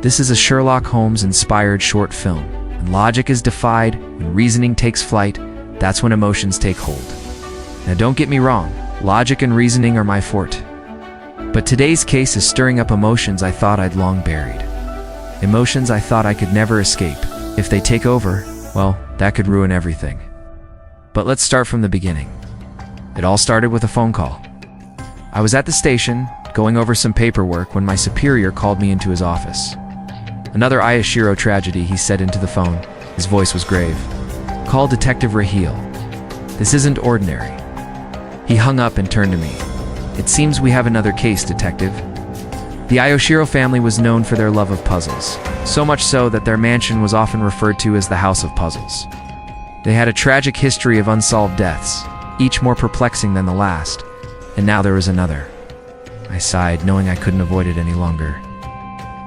This is a Sherlock Holmes-inspired short film. When logic is defied, when reasoning takes flight, that's when emotions take hold. Now don't get me wrong, logic and reasoning are my forte. But today's case is stirring up emotions I thought I'd long buried. Emotions I thought I could never escape. If they take over, well, that could ruin everything. But let's start from the beginning. It all started with a phone call. I was at the station, going over some paperwork when my superior called me into his office. "Another Ashiro tragedy," he said into the phone. His voice was grave. "Call Detective Raheel. This isn't ordinary." He hung up and turned to me. "It seems we have another case, Detective." The Ashiro family was known for their love of puzzles, so much so that their mansion was often referred to as the House of Puzzles. They had a tragic history of unsolved deaths, each more perplexing than the last, and now there was another. I sighed, knowing I couldn't avoid it any longer.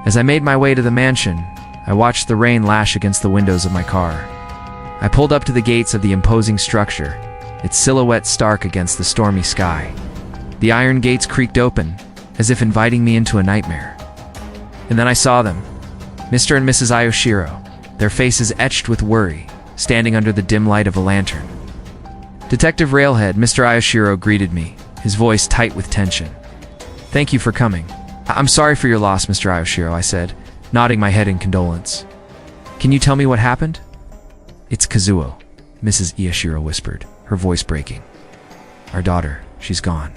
As I made my way to the mansion, I watched the rain lash against the windows of my car. I pulled up to the gates of the imposing structure, its silhouette stark against the stormy sky. The iron gates creaked open, as if inviting me into a nightmare. And then I saw them, Mr. and Mrs. Ashiro, their faces etched with worry, standing under the dim light of a lantern. Detective Railhead, Mr. Ashiro greeted me, his voice tight with tension. "Thank you for coming. I'm sorry for your loss, Mr. Ashiro," I said, nodding my head in condolence. "Can you tell me what happened?" "It's Kazuo," Mrs. Ashiro whispered, her voice breaking. "Our daughter, she's gone."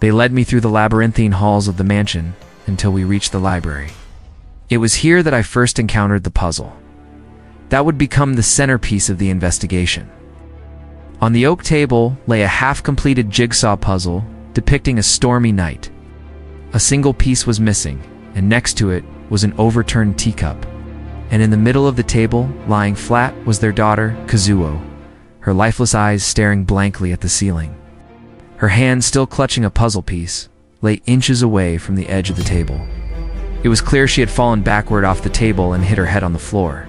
They led me through the labyrinthine halls of the mansion until we reached the library. It was here that I first encountered the puzzle. That would become the centerpiece of the investigation. On the oak table lay a half-completed jigsaw puzzle depicting a stormy night. A single piece was missing, and next to it was an overturned teacup. And in the middle of the table, lying flat, was their daughter, Kazuo, her lifeless eyes staring blankly at the ceiling. Her hand, still clutching a puzzle piece, lay inches away from the edge of the table. It was clear she had fallen backward off the table and hit her head on the floor.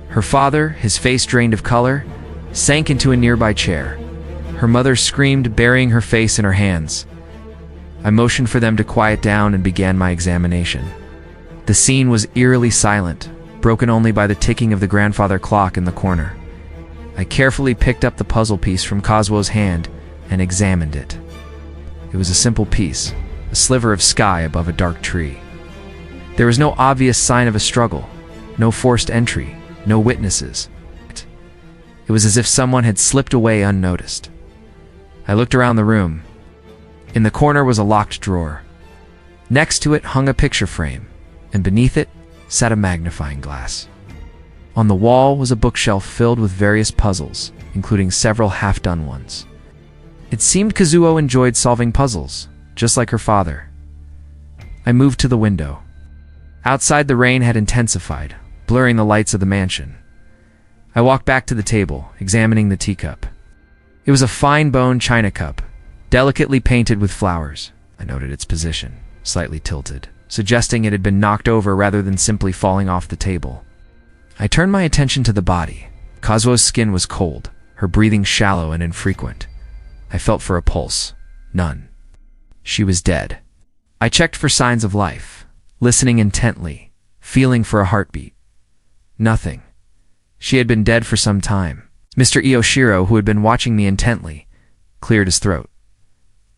Her father, his face drained of color, sank into a nearby chair. Her mother screamed, burying her face in her hands. I motioned for them to quiet down and began my examination. The scene was eerily silent, broken only by the ticking of the grandfather clock in the corner. I carefully picked up the puzzle piece from Kazuo's hand and examined it. It was a simple piece, a sliver of sky above a dark tree. There was no obvious sign of a struggle, no forced entry, no witnesses. It was as if someone had slipped away unnoticed. I looked around the room. In the corner was a locked drawer. Next to it hung a picture frame, and beneath it sat a magnifying glass. On the wall was a bookshelf filled with various puzzles, including several half-done ones. It seemed Kazuo enjoyed solving puzzles, just like her father. I moved to the window. Outside, the rain had intensified, blurring the lights of the mansion. I walked back to the table, examining the teacup. It was a fine-boned china cup, delicately painted with flowers. I noted its position, slightly tilted, suggesting it had been knocked over rather than simply falling off the table. I turned my attention to the body. Kazuo's skin was cold, her breathing shallow and infrequent. I felt for a pulse. None. She was dead. I checked for signs of life, listening intently, feeling for a heartbeat. Nothing. She had been dead for some time. Mr. Ashiro, who had been watching me intently, cleared his throat.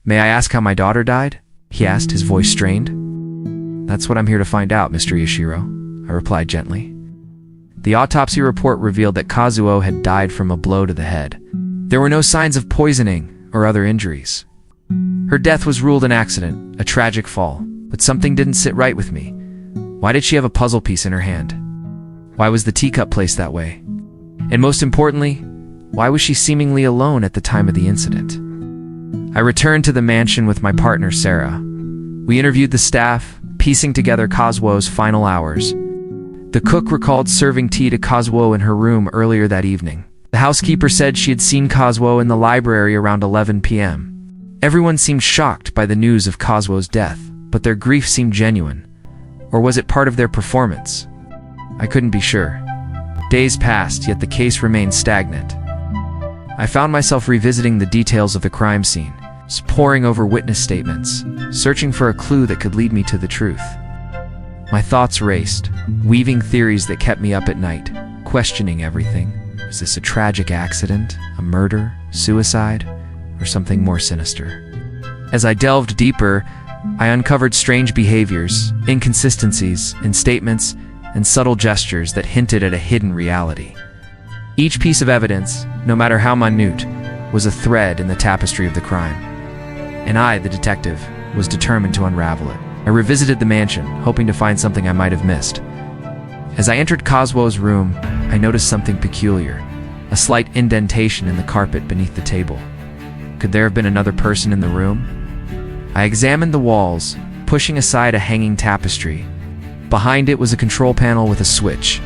"May I ask how my daughter died?" he asked, his voice strained. "That's what I'm here to find out, Mr. Ashiro," I replied gently. The autopsy report revealed that Kazuo had died from a blow to the head. There were no signs of poisoning or other injuries. Her death was ruled an accident, a tragic fall, but something didn't sit right with me. Why did she have a puzzle piece in her hand? Why was the teacup placed that way? And most importantly, why was she seemingly alone at the time of the incident? I returned to the mansion with my partner, Sarah. We interviewed the staff, piecing together Kazuo's final hours. The cook recalled serving tea to Kazuo in her room earlier that evening. The housekeeper said she had seen Kazuo in the library around 11 p.m. Everyone seemed shocked by the news of Kazuo's death, but their grief seemed genuine. Or was it part of their performance? I couldn't be sure. Days passed, yet the case remained stagnant. I found myself revisiting the details of the crime scene, poring over witness statements, searching for a clue that could lead me to the truth. My thoughts raced, weaving theories that kept me up at night, questioning everything. Was this a tragic accident, a murder, suicide, or something more sinister? As I delved deeper, I uncovered strange behaviors, inconsistencies in statements, and subtle gestures that hinted at a hidden reality. Each piece of evidence, no matter how minute, was a thread in the tapestry of the crime. And I, the detective, was determined to unravel it. I revisited the mansion, hoping to find something I might have missed. As I entered Kazuo's room, I noticed something peculiar, a slight indentation in the carpet beneath the table. Could there have been another person in the room? I examined the walls, pushing aside a hanging tapestry. Behind it was a control panel with a switch.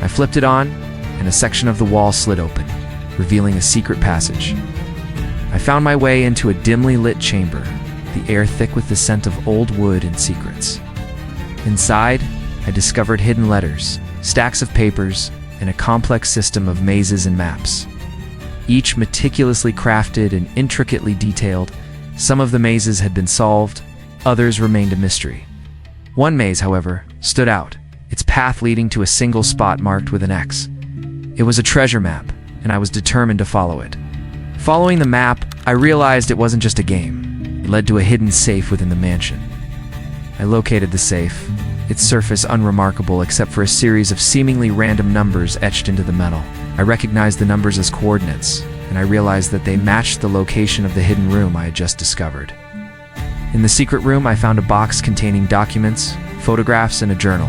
I flipped it on, and a section of the wall slid open, revealing a secret passage. I found my way into a dimly lit chamber, the air thick with the scent of old wood and secrets. Inside, I discovered hidden letters, stacks of papers, and a complex system of mazes and maps. Each meticulously crafted and intricately detailed. Some of the mazes had been solved, others remained a mystery. One maze, however, stood out, its path leading to a single spot marked with an X. It was a treasure map, and I was determined to follow it. Following the map, I realized it wasn't just a game. It led to a hidden safe within the mansion. I located the safe, its surface unremarkable except for a series of seemingly random numbers etched into the metal. I recognized the numbers as coordinates, and I realized that they matched the location of the hidden room I had just discovered. In the secret room, I found a box containing documents, photographs, and a journal.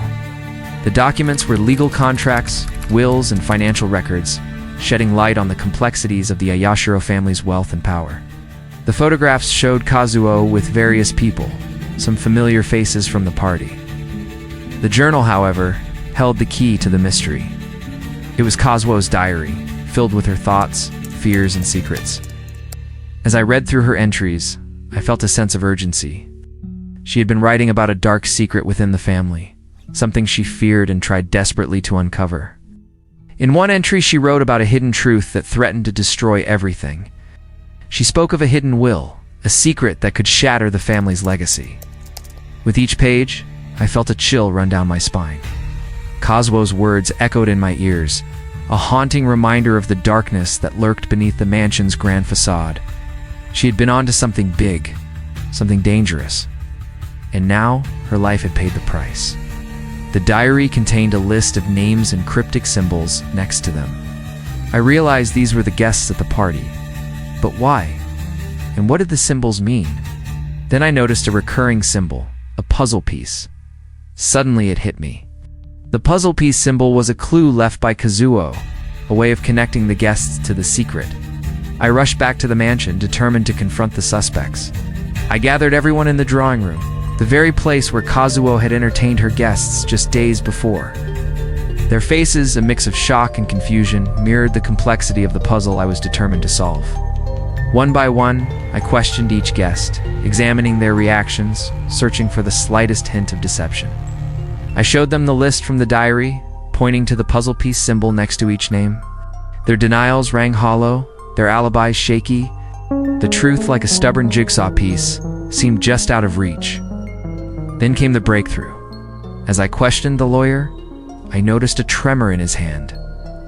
The documents were legal contracts, wills, and financial records, shedding light on the complexities of the Ashiro family's wealth and power. The photographs showed Kazuo with various people, some familiar faces from the party. The journal, however, held the key to the mystery. It was Kazuo's diary, filled with her thoughts, fears, and secrets. As I read through her entries, I felt a sense of urgency. She had been writing about a dark secret within the family, something she feared and tried desperately to uncover. In one entry, she wrote about a hidden truth that threatened to destroy everything. She spoke of a hidden will, a secret that could shatter the family's legacy. With each page, I felt a chill run down my spine. Kazuo's words echoed in my ears, a haunting reminder of the darkness that lurked beneath the mansion's grand facade. She had been onto something big, something dangerous, and now her life had paid the price. The diary contained a list of names and cryptic symbols next to them. I realized these were the guests at the party. But why? And what did the symbols mean? Then I noticed a recurring symbol, a puzzle piece. Suddenly it hit me. The puzzle piece symbol was a clue left by Kazuo, a way of connecting the guests to the secret. I rushed back to the mansion, determined to confront the suspects. I gathered everyone in the drawing room, the very place where Kazuo had entertained her guests just days before. Their faces, a mix of shock and confusion, mirrored the complexity of the puzzle I was determined to solve. One by one, I questioned each guest, examining their reactions, searching for the slightest hint of deception. I showed them the list from the diary, pointing to the puzzle piece symbol next to each name. Their denials rang hollow, their alibis shaky. The truth, like a stubborn jigsaw piece, seemed just out of reach. Then came the breakthrough. As I questioned the lawyer, I noticed a tremor in his hand,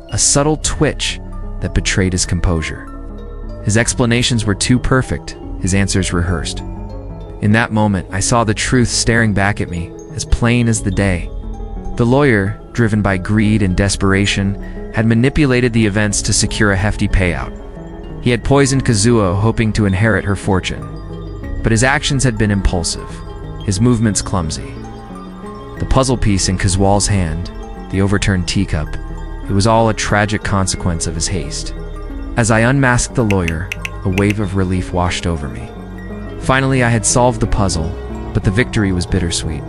a subtle twitch that betrayed his composure. His explanations were too perfect, his answers rehearsed. In that moment, I saw the truth staring back at me, as plain as the day. The lawyer, driven by greed and desperation, had manipulated the events to secure a hefty payout. He had poisoned Kazuo, hoping to inherit her fortune. But his actions had been impulsive, his movements clumsy. The puzzle piece in Kazuo's hand, the overturned teacup, it was all a tragic consequence of his haste. As I unmasked the lawyer, a wave of relief washed over me. Finally, I had solved the puzzle, but the victory was bittersweet.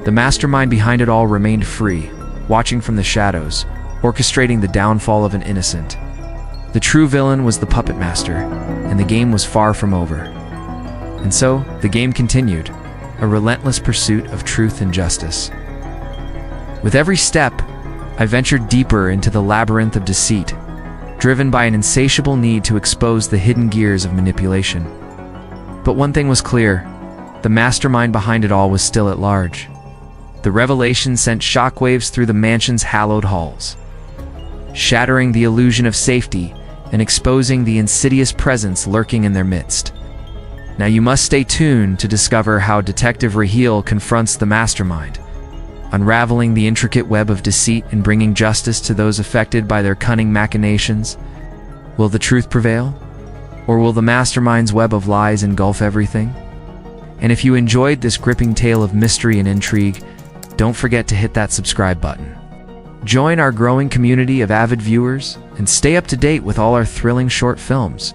The mastermind behind it all remained free, watching from the shadows, orchestrating the downfall of an innocent. The true villain was the puppet master, and the game was far from over. And so, the game continued, a relentless pursuit of truth and justice. With every step, I ventured deeper into the labyrinth of deceit, driven by an insatiable need to expose the hidden gears of manipulation. But one thing was clear, the mastermind behind it all was still at large. The revelation sent shockwaves through the mansion's hallowed halls, shattering the illusion of safety and exposing the insidious presence lurking in their midst. Now you must stay tuned to discover how Detective Raheel confronts the mastermind, unraveling the intricate web of deceit and bringing justice to those affected by their cunning machinations. Will the truth prevail? Or will the mastermind's web of lies engulf everything? And if you enjoyed this gripping tale of mystery and intrigue, don't forget to hit that subscribe button. Join our growing community of avid viewers and stay up to date with all our thrilling short films.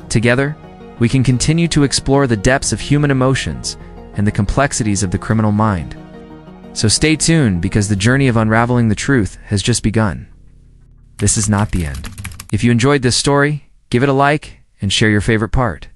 Together, we can continue to explore the depths of human emotions and the complexities of the criminal mind. So stay tuned, because the journey of unraveling the truth has just begun. This is not the end. If you enjoyed this story, give it a like and share your favorite part.